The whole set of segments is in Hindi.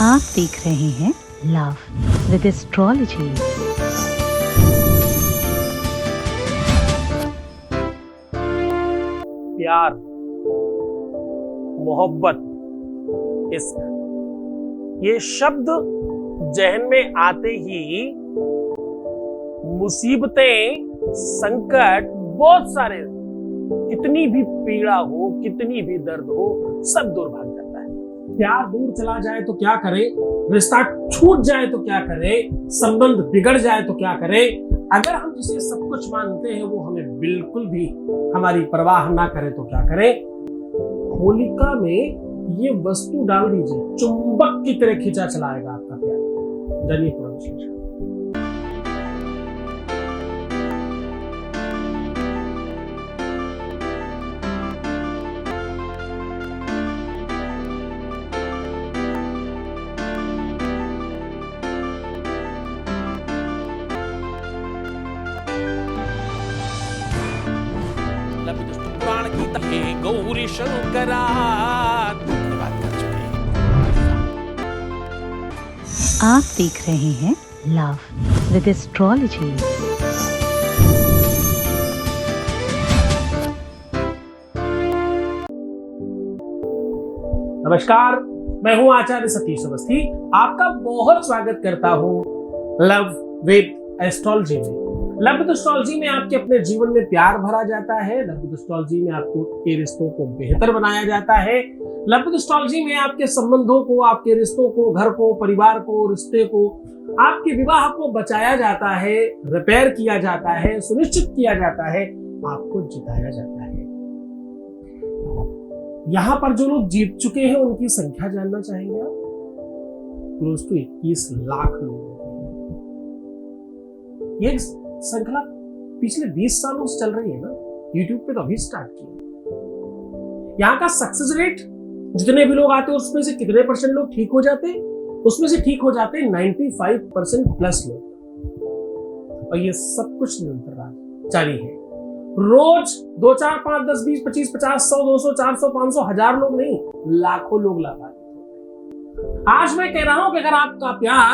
आप देख रहे हैं लव विद एस्ट्रोलॉजी। प्यार, मोहब्बत, इश्क, ये शब्द जहन में आते ही मुसीबतें, संकट, बहुत सारे, कितनी भी पीड़ा हो, कितनी भी दर्द हो, सब दूर भाग जाता है। प्यार दूर चला जाए तो क्या करे, रिश्ता छूट जाए तो क्या करे, संबंध बिगड़ जाए तो क्या करे, अगर हम जिसे सब कुछ मानते हैं वो हमें बिल्कुल भी हमारी परवाह ना करे तो क्या करे। होलिका में ये वस्तु डाल दीजिए, चुंबक की तरह खींचा चलाएगा आपका प्यार। जानिए पूरा विश्लेषण। पुराण गीता हे गौरी शंकरा धन्यवाद कर चुके हैं। आप देख रहे हैं लव विद एस्ट्रोलॉजी। नमस्कार, मैं हूं आचार्य सतीश अवस्थी। आपका बहुत स्वागत करता हूं लव विद एस्ट्रोलॉजी में। लव विद एस्ट्रोलॉजी में आपके अपने जीवन में प्यार भरा जाता है। लव विद एस्ट्रोलॉजी में आपको के रिश्तों को बेहतर बनाया जाता है। लव विद एस्ट्रोलॉजी में आपके संबंधों को, आपके रिश्तों को, घर को, परिवार को, रिश्ते को, आपके विवाह को बचाया जाता है, रिपेयर किया जाता है, सुनिश्चित किया जाता है, आपको जिताया जाता है। यहाँ पर जो लोग जीत चुके हैं उनकी संख्या जानना चाहेंगे आप? क्लोज टू 21 लाख लोग। ये श्रृंखला पिछले 20 सालों से चल रही है ना। YouTube पे तो अभी स्टार्ट किया। यहाँ का सक्सेस रेट, जितने भी लोग आते हैं उसमें से कितने % लोग ठीक हो जाते हैं? उसमें से ठीक हो जाते हैं 95% प्लस लोग। और ये सब कुछ निरंतर जारी है। रोज 2, 4, 5, 10, 20, 25, 50, 100, 200, 400, 500, 1000 लोग नहीं, लाखों लोग लाभान्वित। आज मैं कह रहा हूं कि अगर आपका प्यार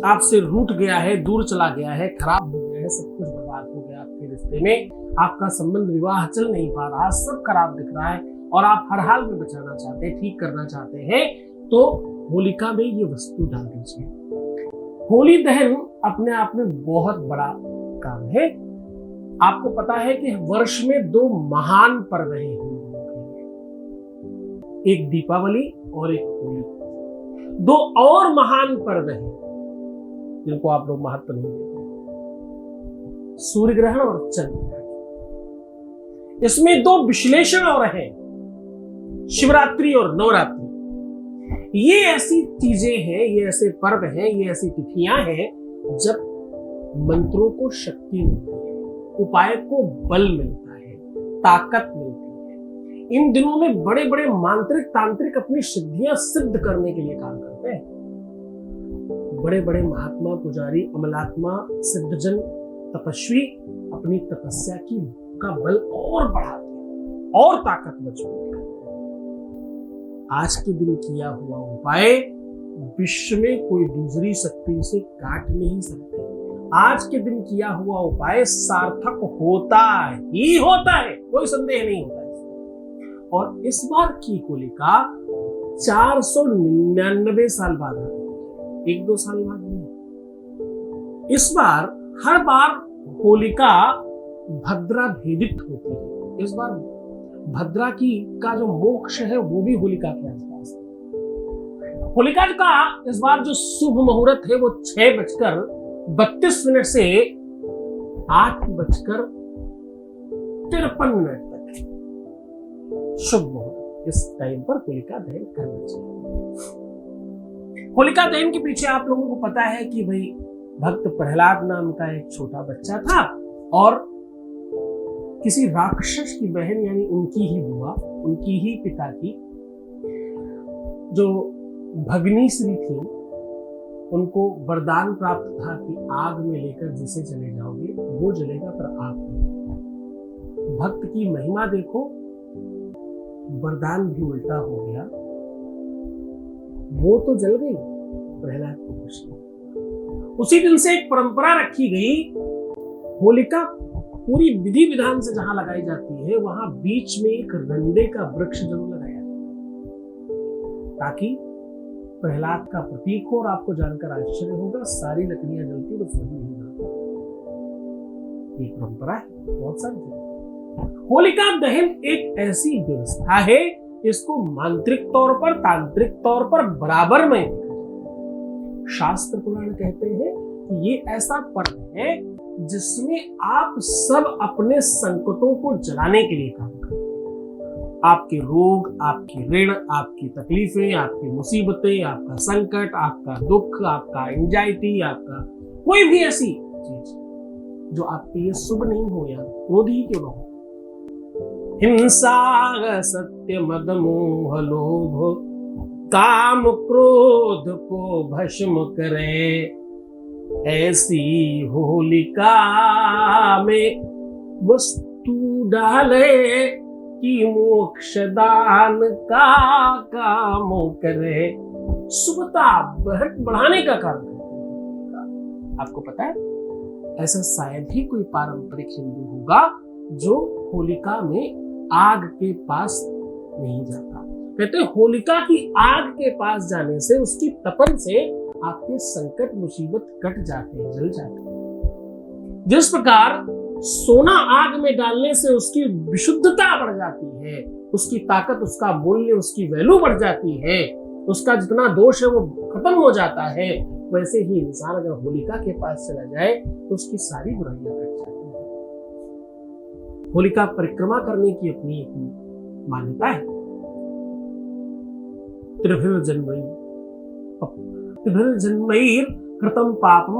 आपसे रूठ गया है, दूर चला गया है, खराब हो गया है, सब कुछ बर्बाद हो गया आपके रिश्ते में, आपका संबंध, विवाह चल नहीं पा रहा, सब खराब दिख रहा है और आप हर हाल में बचाना चाहते हैं, ठीक करना चाहते हैं, तो होलिका में ये वस्तु डाल दीजिए। होली दहन अपने आप में बहुत बड़ा काम है। आपको पता है कि वर्ष में 2 महान पर्व हैं हिंदुओं के, एक दीपावली और एक होली। 2 और महान पर्व हैं जिनको आप लोग महत्व नहीं देते, सूर्य ग्रहण और चंद्र ग्रहण। इसमें 2 विश्लेषण और हैं, शिवरात्रि और नवरात्रि। ये ऐसी चीजें हैं, ये ऐसे पर्व हैं, ये ऐसी तिथियां हैं जब मंत्रों को शक्ति मिलती है, उपाय को बल मिलता है, ताकत मिलती है। इन दिनों में बड़े बड़े मांत्रिक, तांत्रिक अपनी सिद्धियां सिद्ध करने के लिए काम करते हैं। बड़े बड़े महात्मा, पुजारी, अमलात्मा, सिद्धजन, तपस्वी अपनी तपस्या का बल और बढ़ाते हैं और ताकत मजबूत करते हैं। आज के दिन किया हुआ उपाय विश्व में कोई दूसरी शक्ति से काट नहीं सकती। आज के दिन किया हुआ उपाय सार्थक होता ही होता है, कोई संदेह नहीं होता इसमें। और इस बार की होलिका 499 साल बाद आ रही है, 1-2 साल बाद नहीं। इस बार हर बार होलिका भद्रा भेदित होती है। इस बार भद्रा का जो मोक्ष है वो भी होलिका के आसपास है। होलिका का इस बार जो शुभ मुहूर्त है वो 6:32 से 8:53 तक शुभ मुहूर्त। इस टाइम पर होलिका दहन करना चाहिए। होलिका दहन के पीछे आप लोगों को पता है कि भाई भक्त प्रहलाद नाम का एक छोटा बच्चा था और किसी राक्षस की बहन, यानी उनकी ही बुआ, उनकी ही पिता की जो भगनी श्री थी, उनको वरदान प्राप्त था कि आग में लेकर जिसे चले जाओगे वो जलेगा पर आप नहीं। भक्त की महिमा देखो, वरदान भी उल्टा हो गया, वो तो जल गई प्रहलाद को कुछ नहीं। उसी दिन से एक परंपरा रखी गई, होलिका पूरी विधि विधान से जहां लगाई जाती है वहां बीच में एक रंडे का वृक्ष जरूर लगाया जाता है, ताकि प्रहलाद का प्रतीक हो। और आपको जानकर आश्चर्य होगा, सारी लकड़ियां जलती बस वही नहीं जलती। ये परंपरा है, बहुत सारी। होलिका दहन एक ऐसी व्यवस्था है, इसको मांत्रिक तौर पर, तांत्रिक तौर पर बराबर में शास्त्र पुराण कहते हैं कि ये ऐसा पर्व है जिसमें आप सब अपने संकटों को जलाने के लिए काम करते हैं। आपके रोग, आपकी ऋण, आपकी तकलीफें, आपकी मुसीबतें, आपका संकट, आपका दुख, आपका एंजाइटी, आपका कोई भी ऐसी चीज जो आपके लिए शुभ नहीं हो या क्रोधी क्यों ना हो, हिंसा, सत्य, मद, मोह, लोभ, काम, क्रोध को भस्म करे, ऐसी होलिका में वस्तु डाले कि मोक्ष दान का काम करे। शुभता बढ़ाने का काम करती है। आपको पता है, ऐसा शायद ही कोई पारंपरिक हिंदू होगा जो होलिका में आग के पास नहीं जाता। कहते हैं होलिका की आग के पास जाने से, उसकी तपन से आपके संकट मुसीबत कट जाते हैं, जल जाते हैं। जिस प्रकार सोना आग में डालने से उसकी विशुद्धता बढ़ जाती है, उसकी ताकत, उसका मूल्य, उसकी वैल्यू बढ़ जाती है, उसका जितना दोष है वो खत्म हो जाता है, वैसे ही इंसान अगर होलिका के पास चला जाए तो उसकी सारी बुराइयां कट जाती हैं। होलिका परिक्रमा करने की अपनी एक मान्यता है। त्रिभिर्जन्मैर कृतं पापम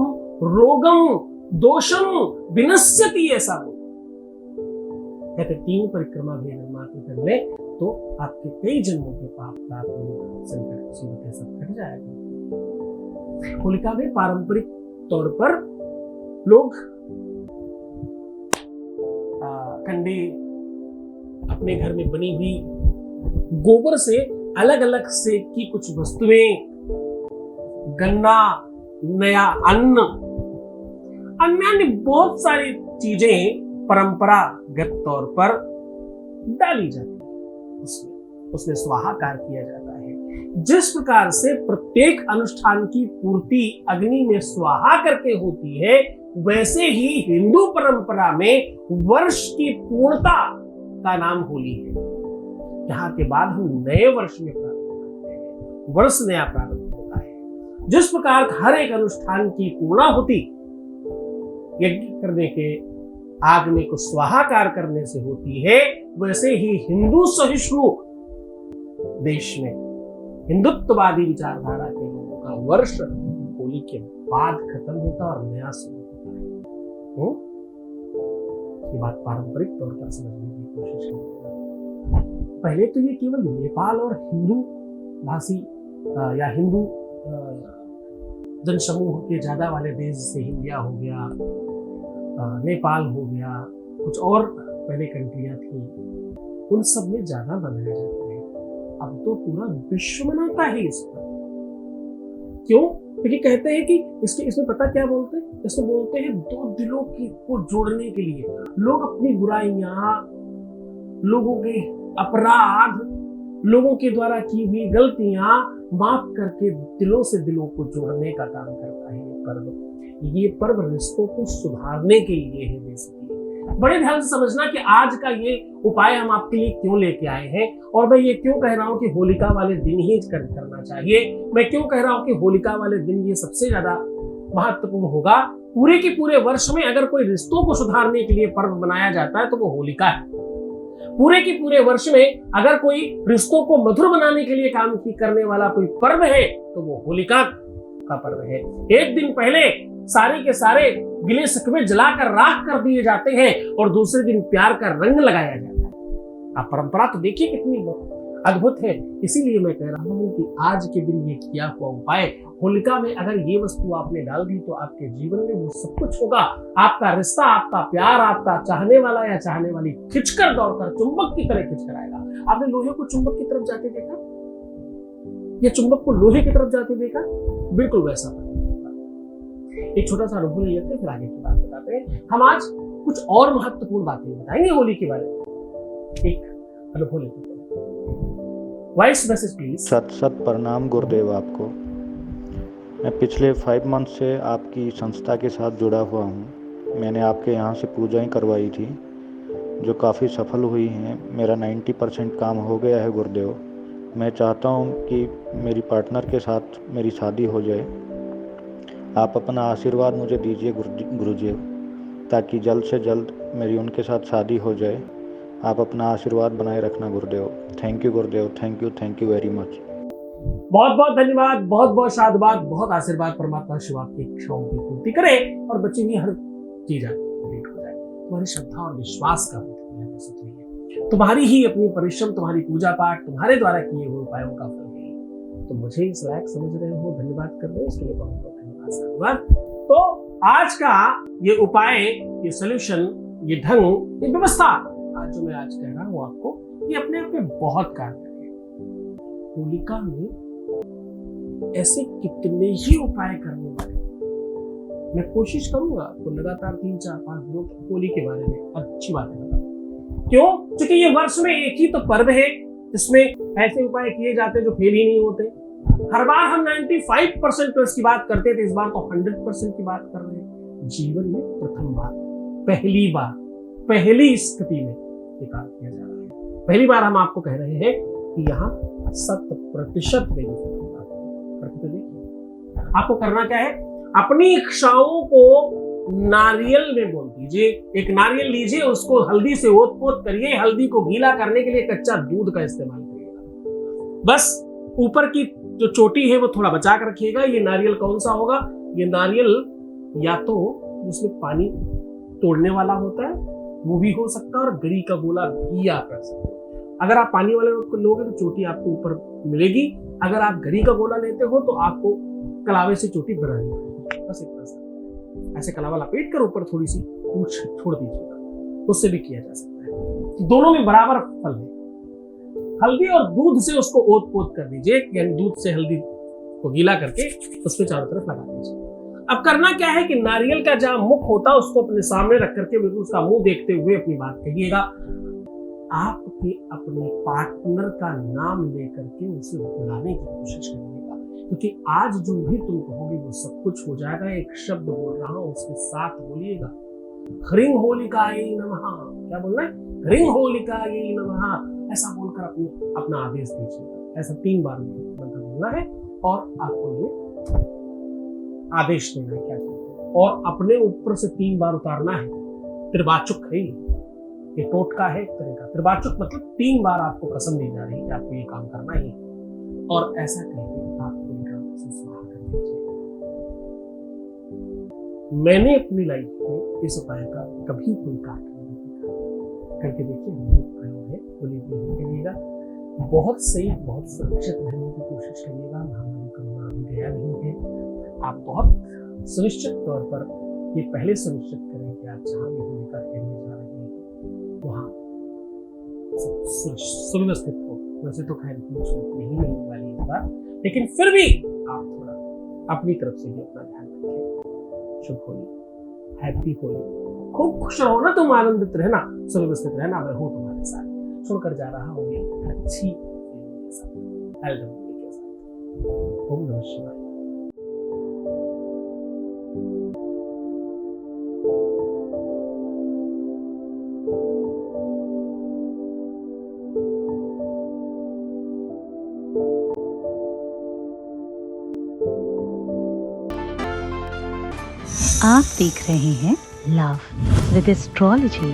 रोगम दोषम विनश्यति, ऐसा हो कहते 3 परिक्रमा भी अगर मात्र कर ले तो आपके कई जन्मों के पाप, संकट, मुसीबतें सब कट जाएगा। होलिका में पारंपरिक तौर पर लोग कंडे अपने घर में बनी हुई गोबर से अलग अलग से की कुछ वस्तुएं, गन्ना, नया अन्न, अन्य बहुत सारी चीजें परंपरागत तौर पर डाली जाती है, उसमें स्वाहाकार किया जाता है। जिस प्रकार से प्रत्येक अनुष्ठान की पूर्ति अग्नि में स्वाहा करके होती है, वैसे ही हिंदू परंपरा में वर्ष की पूर्णता का नाम होली है। यहाँ के बाद हम नए वर्ष में प्रारंभ करते हैं, वर्ष नया प्रारंभ होता है। जिस प्रकार हर एक अनुष्ठान की पूर्णाहुति यज्ञ करने के आग्नि को स्वाहाकार करने से होती है, वैसे ही हिंदू सहिष्णु देश में हिंदुत्ववादी विचारधारा के लोगों का वर्ष होली के बाद खत्म होता और नया शुरू होता है। ये बात पारंपरिक तौर पर समझने की कोशिश करेंगे। पहले तो ये केवल नेपाल और हिंदू भाषी या हिंदू जनसमूह के ज्यादा वाले देश जैसे इंडिया हो गया, नेपाल हो गया, कुछ और पहले कंट्रियां थी, उन सब में ज्यादा मनाया जाता है। अब तो पूरा विश्व मनाता है इस पर। क्यों? क्योंकि कहते हैं कि इसमें पता क्या बोलते हैं, इसमें बोलते हैं 2 दिलों को जोड़ने के लिए लोग अपनी बुराइयां, लोगों के अपराध, लोगों के द्वारा की हुई गलतियां माफ करके दिलों से दिलों को जोड़ने का काम करता है ये पर्व। ये पर्व रिश्तों को सुधारने के लिए है बेसिकली। बड़े ध्यान से समझना कि आज का ये उपाय हम आपके लिए क्यों लेके आए हैं, और मैं ये क्यों कह रहा हूं कि होलिका वाले दिन ही करना चाहिए। मैं क्यों कह रहा हूं कि होलिका वाले दिन ये सबसे ज्यादा महत्वपूर्ण होगा। पूरे के पूरे वर्ष में अगर कोई रिश्तों को सुधारने के लिए पर्व मनाया जाता है तो वो होलिका है। पूरे के पूरे वर्ष में अगर कोई रिश्तों को मधुर बनाने के लिए काम करने वाला कोई पर्व है तो वो होलिका का पर्व है। एक दिन पहले सारे के सारे गिले शिकवे जलाकर राख कर दिए जाते हैं और दूसरे दिन प्यार का रंग लगाया जाता है। आप परंपरा तो देखिए कितनी अद्भुत है। इसीलिए मैं कह रहा हूं कि आज के दिन ये किया हुआ उपाय, होलिका में अगर ये वस्तु आपने डाल दी तो आपके जीवन में वो सब कुछ होगा। आपका रिश्ता, आपका प्यार, आपका चाहने वाला या चाहने वाली खिंचकर दौड़कर चुंबक की तरह खिंचकर आएगा। आपने लोहे को चुंबक की तरफ जाते देखा? या चुंबक को लोहे की तरफ जाते देखा, बिल्कुल वैसा प्रतीत होगा। एक छोटा सा अनुभव ले लेते हैं, फिर आगे की बात बताते हैं। हम आज कुछ और महत्वपूर्ण बातें बताएंगे होली के बारे में। एक अनुभव लेते हैं। Voice message please. सत सत प्रणाम गुरुदेव आपको। मैं पिछले 5 मंथ से आपकी संस्था के साथ जुड़ा हुआ हूँ। मैंने आपके यहाँ से पूजाएं करवाई थी जो काफ़ी सफल हुई हैं। मेरा 90% काम हो गया है गुरुदेव। मैं चाहता हूँ कि मेरी पार्टनर के साथ मेरी शादी हो जाए। आप अपना आशीर्वाद मुझे दीजिए गुरुदेव, ताकि जल्द से जल्द मेरी उनके साथ शादी हो जाए। आप अपना आशीर्वाद बनाए रखना गुरुदेव। Thank you Gurudev, thank you very much. बहुत बहुत धन्यवाद, बहुत बहुत साधुवाद, बहुत आशीर्वाद। परमात्मा शिव आपकी इच्छाओं की पूर्ति करे और बच्ची हुई हर चीज आपको कंप्लीट हो जाए। तुम्हारी श्रद्धा और विश्वास का है, तुम्हारी ही अपनी परिश्रम, तुम्हारी पूजा पाठ, तुम्हारे द्वारा किए हुए उपायों का फल है। तो मुझे इस लायक समझ रहे हो, धन्यवाद कर रहे हो, इसके लिए बहुत बहुत धन्यवाद, साधुवाद। तो आज का ये उपाय, ये सोल्यूशन, ये ढंग, ये व्यवस्था आज जो मैं आज कह रहा हूँ आपको, ये अपने आप में बहुत कारगर है। होलिका में ऐसे कितने ही उपाय करने वाले, मैं कोशिश करूंगा आपको लगातार 3-4-5 दिनों तक होली के बारे में अच्छी बातें बताऊं। क्यों? क्योंकि ये वर्ष में एक ही तो पर्व है जिसमें ऐसे उपाय किए जाते हैं जो फेल ही नहीं होते। हर बार हम 95% प्लस की बात करते थे, इस बार तो 100% की बात कर रहे हैं। जीवन में प्रथम बार, पहली बार, पहली स्थिति में ये काम किया जा रहा है। पहली बार हम आपको कह रहे हैं कि यहाँ 100% बेनिफिट होगा। करके तो देखिए, आपको करना क्या है, अपनी इच्छाओं को नारियल में बोल दीजिए। एक नारियल लीजिए, उसको हल्दी से ओत-पोत करिए। हल्दी को गीला करने के लिए कच्चा दूध का इस्तेमाल करिएगा। बस ऊपर की जो चोटी है वो थोड़ा बचा कर रखिएगा। ये नारियल कौन सा होगा? ये नारियल या तो उसमें पानी तोड़ने वाला होता है, वो भी हो सकता है, और गरी का गोला भी आप रख सकते हो। अगर आप पानी वाले लोगे तो चोटी आपको ऊपर मिलेगी। अगर आप गरी का गोला लेते हो तो आपको कलावे से चोटी बनानी पड़ेगी। बस इतना सा ऐसे कलावा लपेट कर ऊपर थोड़ी सी पूंछ छोड़ दीजिएगा, उससे भी किया जा सकता है। दोनों में बराबर फल है। हल्दी और दूध से उसको ओत पोत कर दीजिए, यानी दूध से हल्दी को गीला करके उसमें चारों तरफ लगा दीजिए। अब करना क्या है कि नारियल का जहां मुख होता है उसको अपने सामने रख करके बिल्कुल उसका मुंह देखते हुए अपनी बात कहिएगा। आपके अपने पार्टनर का नाम लेकर के उसे बुलाने की कोशिश करिएगा, क्योंकि आज जो भी तुम कहोगे वो सब कुछ हो जाएगा। एक शब्द बोल रहा हूं, उसके साथ बोलिएगा, ह्रीं होलिकायै नमः। क्या बोलना है? ह्रीं होलिकायै नमः। ऐसा बोलकर अपना आदेश दीजिएगा। ऐसा 3 बार मंत्र बोलना है और आपको ये आदेश देना है क्या चाहिए, और अपने ऊपर से 3 बार उतारना है। त्रिवाचुक है ये टोटका है एक तरह का। त्रिवाचुक मतलब 3 बार आपको कसम दी जा रही है कि आपको ये काम करना ही है, और ऐसा कहकर आपको स्वाहा कर दीजिए। मैंने अपनी लाइफ में इस उपाय का कभी कोई कार्य नहीं देखा। करके देखिए, प्रयोग है, होली करिएगा। बहुत सही, बहुत सुरक्षित रहने की कोशिश करिएगा। महामारी कोरोना अभी गया नहीं है। आप बहुत सुनिश्चित तौर पर ये पहले सुनिश्चित करें कि आप जहां भी होलिका खेलने जा रहे हैं वहां सुव्यवस्थित हो। वैसे तो खैर छूट नहीं मिलने वाली इस बार, लेकिन फिर भी आप थोड़ा अपनी तरफ से भी अपना ध्यान रखें। शुभ होली, हैप्पी होली। खूब खुश रहो ना, तुम आनंदित रहना, सुव्यवस्थित रहना। मैं हूं तुम्हारे साथ। छोड़कर जा रहा हूं ये अच्छी के साथ, के साथ। ओम नमः शिवाय। आप देख रहे हैं लव विद एस्ट्रोलॉजी।